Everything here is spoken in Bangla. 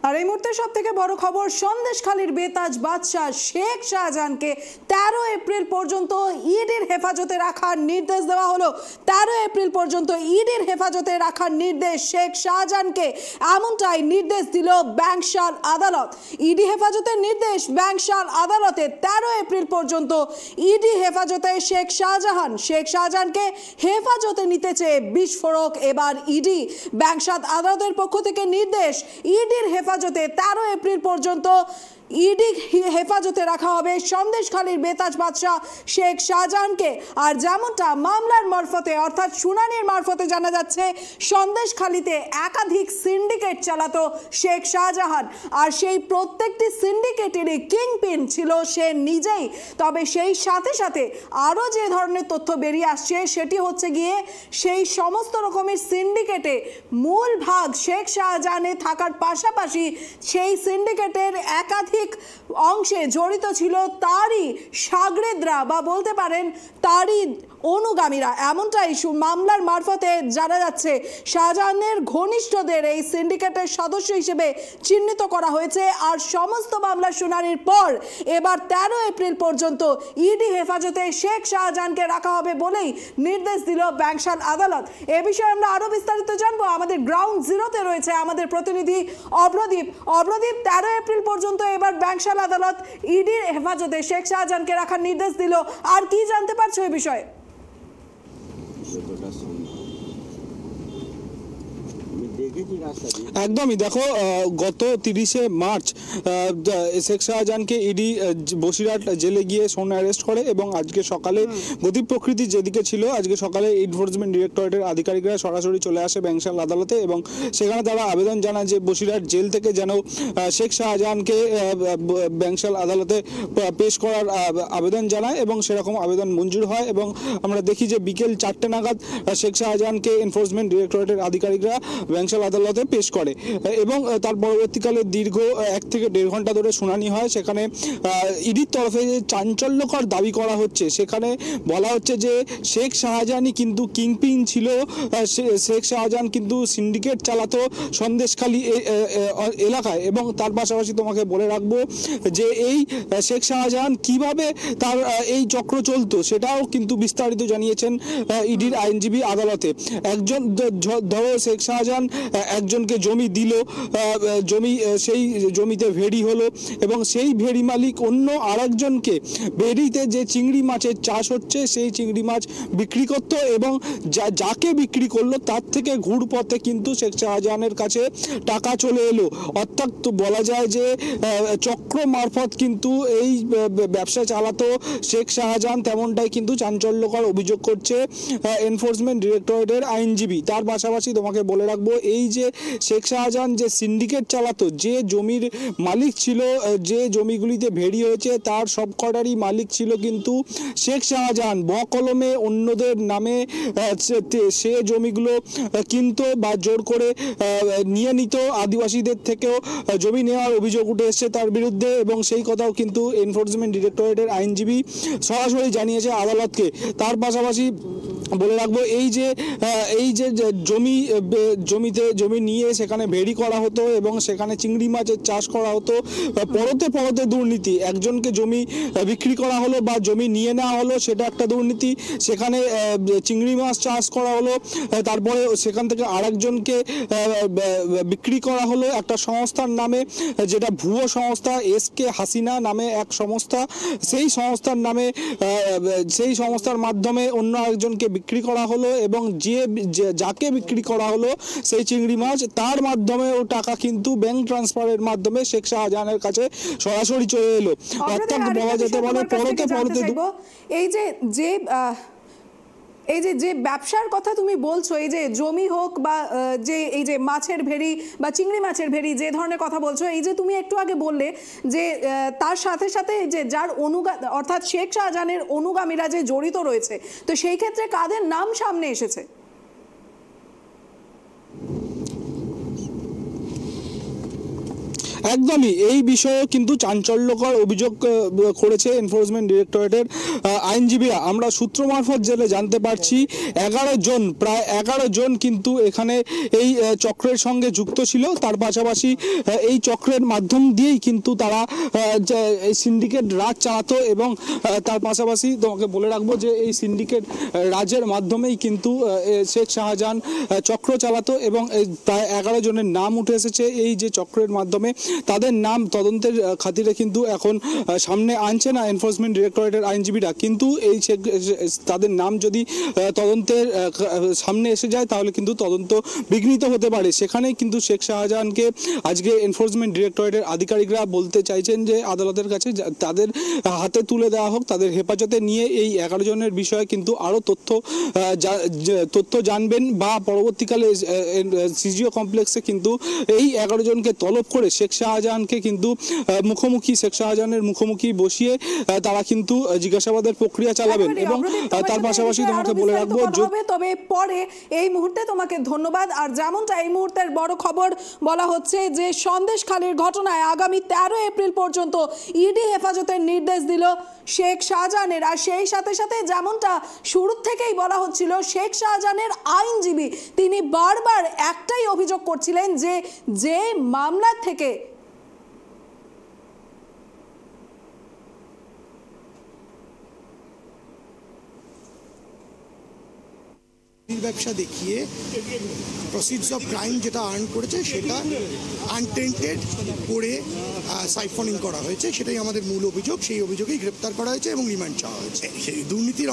আর এই মুহূর্তে সব থেকে বড় খবর, সন্দেশখালীর বেতাজ বাদশাহ শেখ শাহজাহানকে 13 এপ্রিল পর্যন্ত ইডির হেফাজতে রাখার নির্দেশ দেওয়া হলো। 13 এপ্রিল পর্যন্ত ইডির হেফাজতে রাখার নির্দেশ শেখ শাহজাহানকে, এমনটাই নির্দেশ দিল ব্যাংশাল আদালত। ইডি হেফাজতের নির্দেশ ব্যাংশাল আদালতে। 13 এপ্রিল পর্যন্ত ইডি হেফাজতে শেখ শাহজাহান। শেখ শাহজাহানকে হেফাজতে নিতে চেয়ে বিস্ফোরক এবার ইডি। ব্যাংশাল আদালতের পক্ষ থেকে নির্দেশ, ইডির হেফাজতে 13 এপ্রিল পর্যন্ত ইডি হেফাজতে রাখা হবে সন্দেশখালীর বেতাজ বাদশাহ শেখ শাহজাহানকে। আর যেমনটা মামলার মারফতে অর্থাৎ শুনানির মারফতে জানা যাচ্ছে, সন্দেশখালীতে একাধিক সিন্ডিকেট চালাতো শেখ শাহজাহান, আর সেই প্রত্যেকটি সিন্ডিকেটেরই কিংপিন ছিল সে নিজেই। তবে সেই সাথে সাথে আরও যে ধরনের তথ্য বেরিয়ে আসছে সেটি হচ্ছে গিয়ে সেই সমস্ত রকমের সিন্ডিকেটে মূল ভাগ শেখ শাহজাহানের থাকার পাশাপাশি সেই সিন্ডিকেটের একাধিক অংশে জড়িত ছিল তারই সাগরেদরা বা বলতে পারেন তারই অনুগামীরা। এমনটাই মামলার মারফতে জানা যাচ্ছে। শাহজাহানের ঘনিষ্ঠদের এই সিন্ডিকেটের সদস্য হিসেবে চিহ্নিত করা হয়েছে। আর সমস্ত মামলার শুনানির পর এবার 13 এপ্রিল পর্যন্ত ইডি হেফাজতে শেখ শাহজাহানকে রাখা হবে বলেই নির্দেশ দিল ব্যাংশাল আদালত। এ বিষয়ে আমরা আরো বিস্তারিত জানবো। আমাদের গ্রাউন্ড জিরোতে রয়েছে আমাদের প্রতিনিধি অভ্রদীপ। 13 এপ্রিল পর্যন্ত এবার ব্যাংশাল আদালত ইডির হেফাজতে শেখ শাহজাহানকে রাখার নির্দেশ দিল। আর কি জানতে পারছো এই বিষয়ে? একদমই, দেখো গত 30শে মার্চ শেখ শাহজাহানকে ইডি বসিরহাট জেলে গিয়ে সোন অ্যারেস্ট করে এবং আজকে সকালে গতি প্রকৃতি যেদিকে ছিল, আজকে সকালে এনফোর্সমেন্ট ডিরেক্টরেটের আধিকারিকরা সরাসরি চলে আসে ব্যাংশাল আদালতে এবং সেখানে তারা আবেদন জানায় যে বসিরহাট জেল থেকে যেন শেখ শাহজাহানকে ব্যাংশাল আদালতে পেশ করার আবেদন জানায় এবং সেরকম আবেদন মঞ্জুর হয়। এবং আমরা দেখি যে বিকেল 4টে নাগাদ শেখ শাহজাহানকে এনফোর্সমেন্ট ডিরেক্টরেটের আধিকারিকরা ব্যাংশাল আদালতে পেশ করে এবং তার পরবর্তীকালে দীর্ঘ 1 থেকে 1.5 ঘন্টা ধরে শুনানি হয়। সেখানে ইডির তরফে যে চাঞ্চল্যকর দাবি করা হচ্ছে, সেখানে বলা হচ্ছে যে শেখ শাহজাহানই কিন্তু কিংপিন ছিল। শেখ শাহজাহান কিন্তু সিন্ডিকেট চালাতো সন্দেশখালী এলাকায়। এবং তার পাশাপাশি তোমাকে বলে রাখবো যে এই শেখ শাহজাহান কিভাবে তার এই চক্র চলতো সেটাও কিন্তু বিস্তারিত জানিয়েছেন ইডির আইনজীবী আদালতে। একজন ধরো শেখ শাহজাহান একজনকে জমি দিল, সেই জমিতে ভেড়ি হলো এবং সেই ভেড়ি মালিক অন্য আরেকজনকে ভেড়িতে যে চিংড়ি মাছের চাষ হচ্ছে সেই চিংড়ি মাছ বিক্রি করত এবং যাকে বিক্রি করলো তার থেকে ঘুরপথে কিন্তু শেখ শাহজাহানের কাছে টাকা চলে এলো। অর্থাৎ বলা যায় যে চক্র মারফত কিন্তু এই ব্যবসা চালাতো শেখ শাহজাহান, তেমনটাই কিন্তু চাঞ্চল্যকর অভিযোগ করছে এনফোর্সমেন্ট ডিরেক্টরেটের আইনজীবী। তার পাশাপাশি তোমাকে বলে রাখবো, এই যে শেখ শাহজাহান যে সিন্ডিকেট চালাতো, যে জমির মালিক ছিল, যে জমিগুলিতে ভেড়ি হয়েছে তার সবকটারই মালিক ছিল কিন্তু শেখ শাহজাহান। বকলমে অন্যদের নামে সে জমিগুলো কিনতো বা জোর করে নিয়ে নিত। আদিবাসীদের থেকেও জমি নেওয়ার অভিযোগ উঠে এসছে তার বিরুদ্ধে এবং সেই কথাও কিন্তু এনফোর্সমেন্ট ডিরেক্টরেটের আইনজীবী সরাসরি জানিয়েছে আদালতকে। তার পাশাপাশি বলে রাখবো, এই যে জমি নিয়ে সেখানে ভেড়ি করা হতো এবং সেখানে চিংড়ি মাছের চাষ করা হতো। পরতে দুর্নীতি, একজনকে জমি বিক্রি করা হলো বা জমি নিয়ে নেওয়া হলো সেটা একটা দুর্নীতি, সেখানে চিংড়ি মাছ চাষ করা হলো, তারপরে সেখান থেকে আরেকজনকে বিক্রি করা হলো একটা সংস্থার নামে, যেটা ভুয়ো সংস্থা, এসকে হাসিনা নামে এক সংস্থা। সেই সংস্থার মাধ্যমে অন্য আরেকজনকে বিক্রি করা হলো এবং যাকে বিক্রি করা হলো সেই চিংড়ি মাছ, তার মাধ্যমে ও টাকা কিন্তু ব্যাংক ট্রান্সফারের মাধ্যমে শেখ শাহজাহানের কাছে সরাসরি চলে এলো। অর্থাৎ বলা যেতে পারে পরতে এই যে ব্যবসার কথা তুমি বলছো, এই যে জমি হোক বা যে এই যে মাছের ভেড়ি বা চিংড়ি মাছের ভেড়ি যে ধরনের কথা বলছো, এই যে তুমি একটু আগে বললে যে তার সাথে সাথে যে যার অর্থাৎ শেখ শাহজাহানের অনুগামীরা যে জড়িত রয়েছে, তো সেই ক্ষেত্রে কাদের নাম সামনে এসেছে? একদমই এই বিষয়ে কিন্তু চাঞ্চল্যকর অভিযোগ করেছে এনফোর্সমেন্ট ডিরেক্টরেটের আইনজীবীরা। আমরা সূত্র মারফত জেলে জানতে পারছি 11 জন, প্রায় 11 জন কিন্তু এখানে এই চক্রের সঙ্গে যুক্ত ছিল। তার পাশাপাশি এই চক্রের মাধ্যম দিয়েই কিন্তু তারা এই সিন্ডিকেট রাজ চালাতো এবং তার পাশাপাশি তোমাকে বলে রাখবো যে এই সিন্ডিকেট রাজের মাধ্যমেই কিন্তু শেখ শাহজাহান চক্র চালাতো এবং প্রায় 11 জনের নাম উঠে এসেছে এই যে চক্রের মাধ্যমে। তাদের নাম তদন্তের খাতিরে কিন্তু এখন সামনে আনছে না এনফোর্সমেন্ট ডিরেক্টরেটের আইনজীবীরা, কিন্তু এই তাদের নাম যদি তদন্তের সামনে এসে যায় তাহলে কিন্তু তদন্ত বিঘ্নিত হতে পারে। সেখানেই কিন্তু শেখ শাহজাহানকে আজকে এনফোর্সমেন্ট ডিরেক্টরেটের আধিকারিকরা বলতে চাইছেন যে আদালতের কাছে তাদের হাতে তুলে দেওয়া হোক, তাদের হেফাজতে নিয়ে এই 11 জনের বিষয়ে কিন্তু আরও তথ্য জানবেন বা পরবর্তীকালে সিজিও কমপ্লেক্সে কিন্তু এই 11 জনকে তলব করে শেখ শাহজাহানকে কিন্তু শেখ শাহজাহানের মুখোমুখি বসিয়ে তারা কিন্তু জিজ্ঞাসাবাদের প্রক্রিয়া চালাবেন। এবং তার পাশাপাশি তোমাকে বলে রাখবো, তবে পরে এই মুহূর্তে তোমাকে ধন্যবাদ। আর যেমনটা এই মুহূর্তের বড় খবর বলা হচ্ছে যে সন্দেশখালীর ঘটনায় আগামী 13 এপ্রিল পর্যন্ত ইডি হেফাজতের নির্দেশ দিল শেখ শাহজাহানের। আর সেই সাথে সাথে যেমনটা শুরু থেকেই বলা হচ্ছিল, শেখ শাহজাহানের আইনজীবী তিনি বারবার একটাই অভিযোগ করছিলেন যে মামলা থেকে ব্যবসা দেখিয়ে প্রসিডস অফ ক্রাইম যেটা আর্ন করেছে সেটা আনটেন্টেড করে সাইফনিং করা হয়েছে, সেটাই আমাদের মূল অভিযোগ। সেই অভিযোগেই গ্রেপ্তার করা হয়েছে এবং রিমান্ড চাওয়া হয়েছে। সেই দুর্নীতির